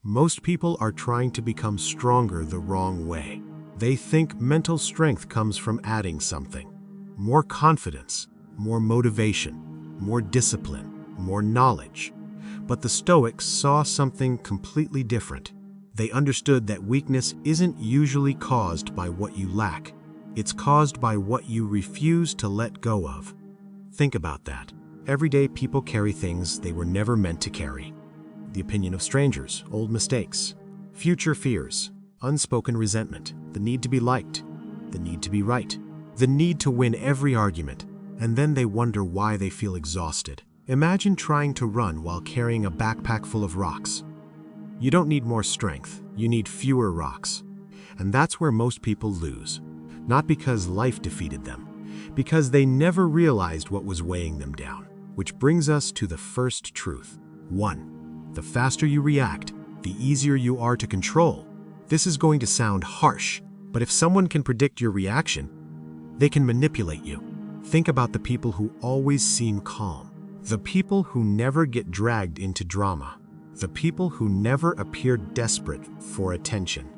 Most people are trying to become stronger the wrong way. They think mental strength comes from adding something. More confidence, more motivation, more discipline, more knowledge. But the Stoics saw something completely different. They understood that weakness isn't usually caused by what you lack. It's caused by what you refuse to let go of. Think about that. Every day people carry things they were never meant to carry. The opinion of strangers, old mistakes, future fears, unspoken resentment, the need to be liked, the need to be right, the need to win every argument, and then they wonder why they feel exhausted. Imagine trying to run while carrying a backpack full of rocks. You don't need more strength, you need fewer rocks. And that's where most people lose. Not because life defeated them, because they never realized what was weighing them down. Which brings us to the first truth. 1. The faster you react, the easier you are to control. This is going to sound harsh, but if someone can predict your reaction, they can manipulate you. Think about the people who always seem calm. The people who never get dragged into drama. The people who never appear desperate for attention.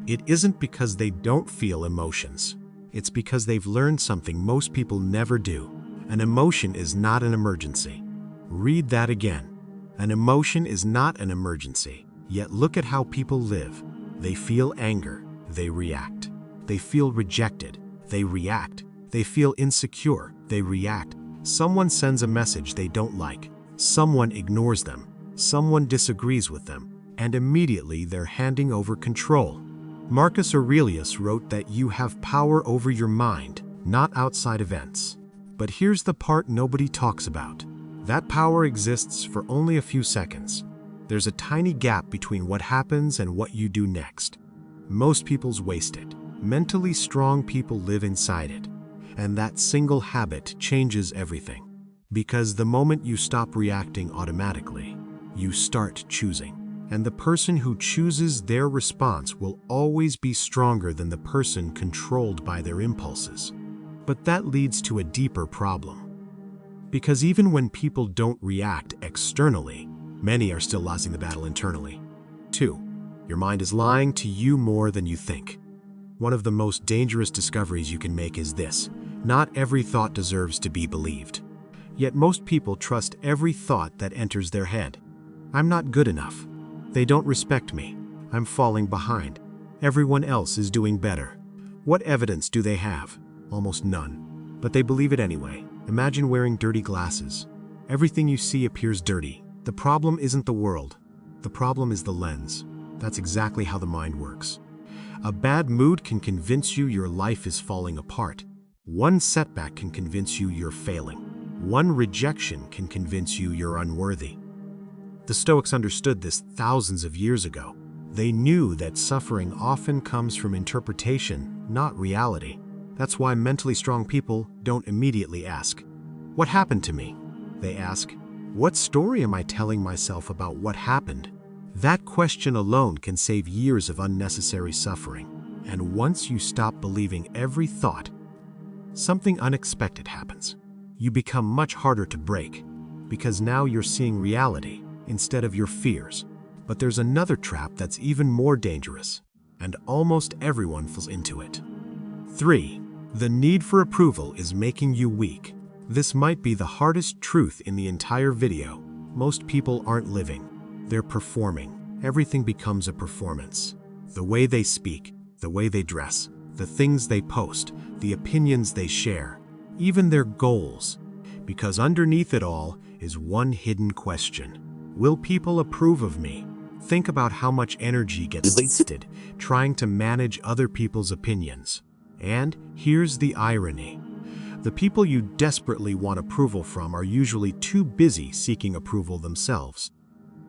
It isn't because they don't feel emotions. It's because they've learned something most people never do. An emotion is not an emergency. Read that again. An emotion is not an emergency. Yet look at how people live. They feel anger. They react. They feel rejected. They react. They feel insecure. They react. Someone sends a message they don't like. Someone ignores them. Someone disagrees with them. And immediately they're handing over control. Marcus Aurelius wrote that you have power over your mind, not outside events. But here's the part nobody talks about. That power exists for only a few seconds. There's a tiny gap between what happens and what you do next. Most people's waste it. Mentally strong people live inside it. And that single habit changes everything. Because the moment you stop reacting automatically, you start choosing. And the person who chooses their response will always be stronger than the person controlled by their impulses. But that leads to a deeper problem. Because even when people don't react externally, many are still losing the battle internally. 2. Your mind is lying to you more than you think. One of the most dangerous discoveries you can make is this: not every thought deserves to be believed. Yet most people trust every thought that enters their head. I'm not good enough. They don't respect me. I'm falling behind. Everyone else is doing better. What evidence do they have? Almost none. But they believe it anyway. Imagine wearing dirty glasses. Everything you see appears dirty. The problem isn't the world. The problem is the lens. That's exactly how the mind works. A bad mood can convince you your life is falling apart. One setback can convince you you're failing. One rejection can convince you you're unworthy. The Stoics understood this thousands of years ago. They knew that suffering often comes from interpretation, not reality. That's why mentally strong people don't immediately ask, "What happened to me?" They ask, "What story am I telling myself about what happened?" That question alone can save years of unnecessary suffering. And once you stop believing every thought, something unexpected happens. You become much harder to break, because now you're seeing reality instead of your fears. But there's another trap that's even more dangerous, and almost everyone falls into it. 3. The need for approval is making you weak. This might be the hardest truth in the entire video. Most people aren't living. They're performing. Everything becomes a performance. The way they speak, the way they dress, the things they post, the opinions they share, even their goals. Because underneath it all is one hidden question. Will people approve of me? Think about how much energy gets wasted trying to manage other people's opinions. And here's the irony. The people you desperately want approval from are usually too busy seeking approval themselves.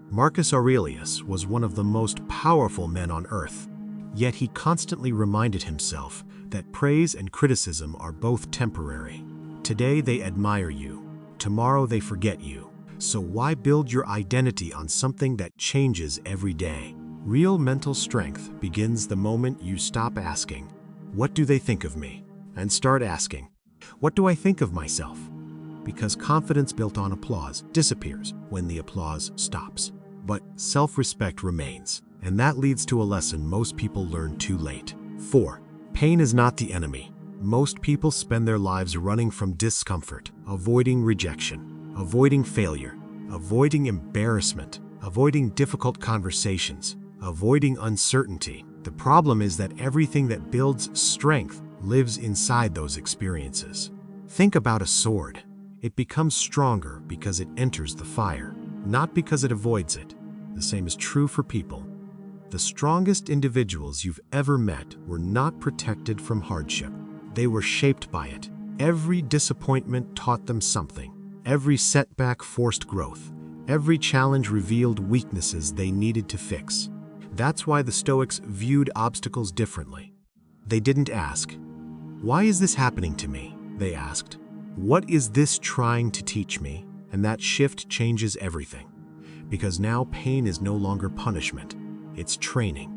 Marcus Aurelius was one of the most powerful men on earth, yet he constantly reminded himself that praise and criticism are both temporary. Today they admire you, tomorrow they forget you. So why build your identity on something that changes every day? Real mental strength begins the moment you stop asking, "What do they think of me?" and start asking, "What do I think of myself?" Because confidence built on applause disappears when the applause stops. But self-respect remains. And that leads to a lesson most people learn too late. 4. Pain is not the enemy. Most people spend their lives running from discomfort, avoiding rejection, avoiding failure, avoiding embarrassment, avoiding difficult conversations, avoiding uncertainty. The problem is that everything that builds strength lives inside those experiences. Think about a sword. It becomes stronger because it enters the fire, not because it avoids it. The same is true for people. The strongest individuals you've ever met were not protected from hardship. They were shaped by it. Every disappointment taught them something. Every setback forced growth. Every challenge revealed weaknesses they needed to fix. That's why the Stoics viewed obstacles differently. They didn't ask, "Why is this happening to me?" They asked, "What is this trying to teach me?" And that shift changes everything. Because now pain is no longer punishment, it's training.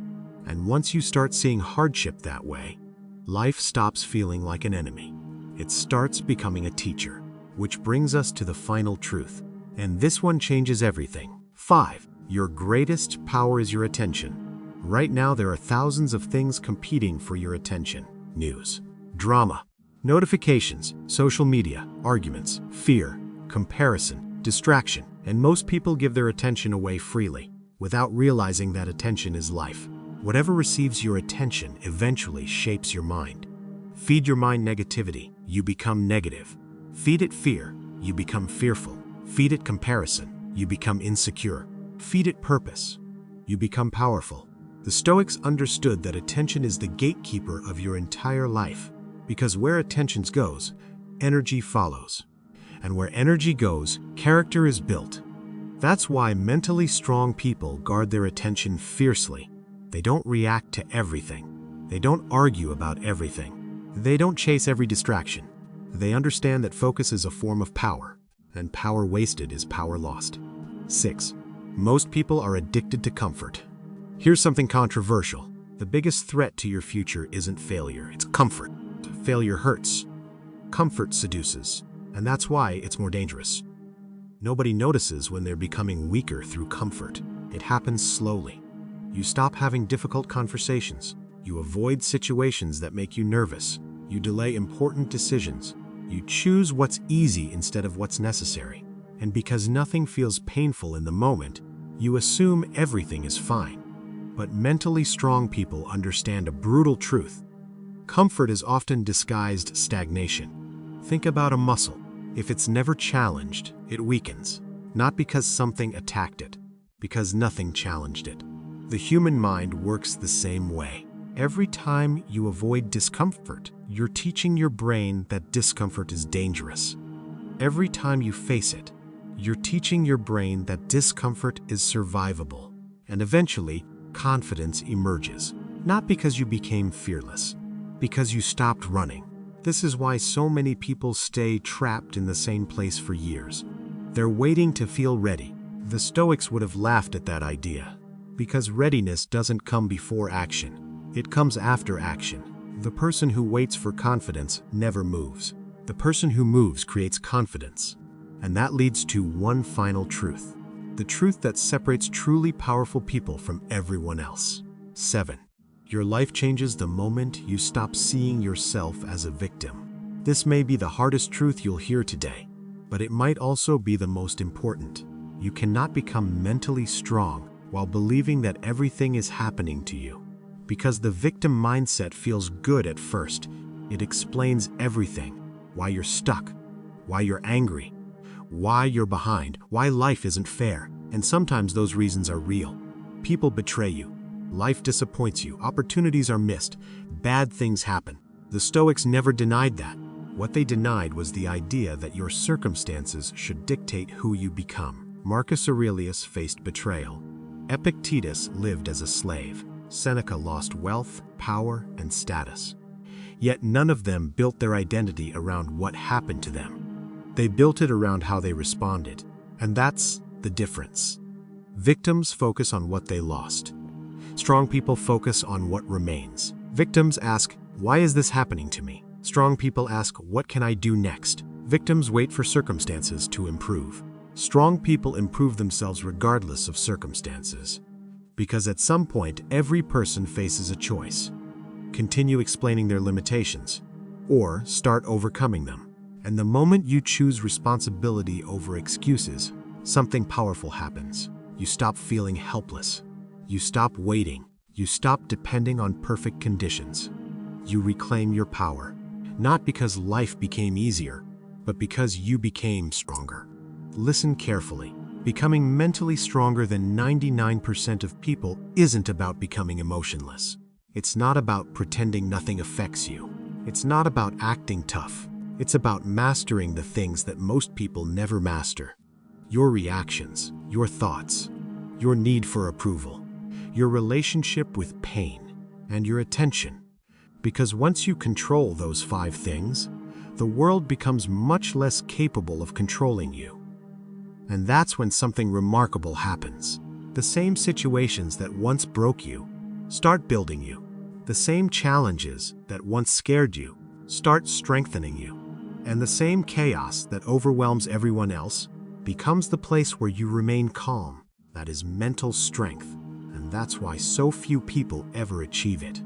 And once you start seeing hardship that way, life stops feeling like an enemy. It starts becoming a teacher, which brings us to the final truth. And this one changes everything. 5. Your greatest power is your attention. Right now, there are thousands of things competing for your attention. News, drama, notifications, social media, arguments, fear, comparison, distraction. And most people give their attention away freely, without realizing that attention is life. Whatever receives your attention eventually shapes your mind. Feed your mind negativity, you become negative. Feed it fear, you become fearful. Feed it comparison, you become insecure. Feed it purpose, you become powerful. The Stoics understood that attention is the gatekeeper of your entire life, because where attention goes, energy follows. And where energy goes, character is built. That's why mentally strong people guard their attention fiercely. They don't react to everything. They don't argue about everything. They don't chase every distraction. They understand that focus is a form of power, and power wasted is power lost. 6. Most people are addicted to comfort. Here's something controversial. The biggest threat to your future isn't failure, it's comfort. Failure hurts. Comfort seduces, and that's why it's more dangerous. Nobody notices when they're becoming weaker through comfort. It happens slowly. You stop having difficult conversations. You avoid situations that make you nervous. You delay important decisions. You choose what's easy instead of what's necessary. And because nothing feels painful in the moment, you assume everything is fine. But mentally strong people understand a brutal truth. Comfort is often disguised stagnation. Think about a muscle. If it's never challenged, it weakens. Not because something attacked it, because nothing challenged it. The human mind works the same way. Every time you avoid discomfort, you're teaching your brain that discomfort is dangerous. Every time you face it, you're teaching your brain that discomfort is survivable. And eventually, confidence emerges. Not because you became fearless, because you stopped running. This is why so many people stay trapped in the same place for years. They're waiting to feel ready. The Stoics would have laughed at that idea, because readiness doesn't come before action. It comes after action. The person who waits for confidence never moves. The person who moves creates confidence. And that leads to one final truth. The truth that separates truly powerful people from everyone else. 7. Your life changes the moment you stop seeing yourself as a victim. This may be the hardest truth you'll hear today, but it might also be the most important. You cannot become mentally strong while believing that everything is happening to you. Because the victim mindset feels good at first, it explains everything. Why you're stuck, why you're angry, why you're behind, why life isn't fair. And sometimes those reasons are real. People betray you. Life disappoints you. Opportunities are missed. Bad things happen. The Stoics never denied that. What they denied was the idea that your circumstances should dictate who you become. Marcus Aurelius faced betrayal. Epictetus lived as a slave. Seneca lost wealth, power, and status. Yet none of them built their identity around what happened to them. They built it around how they responded. And that's the difference. Victims focus on what they lost. Strong people focus on what remains. Victims ask, "Why is this happening to me?" Strong people ask, "What can I do next?" Victims wait for circumstances to improve. Strong people improve themselves regardless of circumstances. Because at some point, every person faces a choice. Continue explaining their limitations, or start overcoming them. And the moment you choose responsibility over excuses, something powerful happens. You stop feeling helpless. You stop waiting. You stop depending on perfect conditions. You reclaim your power, not because life became easier, but because you became stronger. Listen carefully. Becoming mentally stronger than 99% of people isn't about becoming emotionless. It's not about pretending nothing affects you. It's not about acting tough. It's about mastering the things that most people never master. Your reactions, your thoughts, your need for approval, your relationship with pain, and your attention. Because once you control those 5 things, the world becomes much less capable of controlling you. And that's when something remarkable happens. The same situations that once broke you start building you. The same challenges that once scared you start strengthening you. And the same chaos that overwhelms everyone else becomes the place where you remain calm. That is mental strength, and that's why so few people ever achieve it.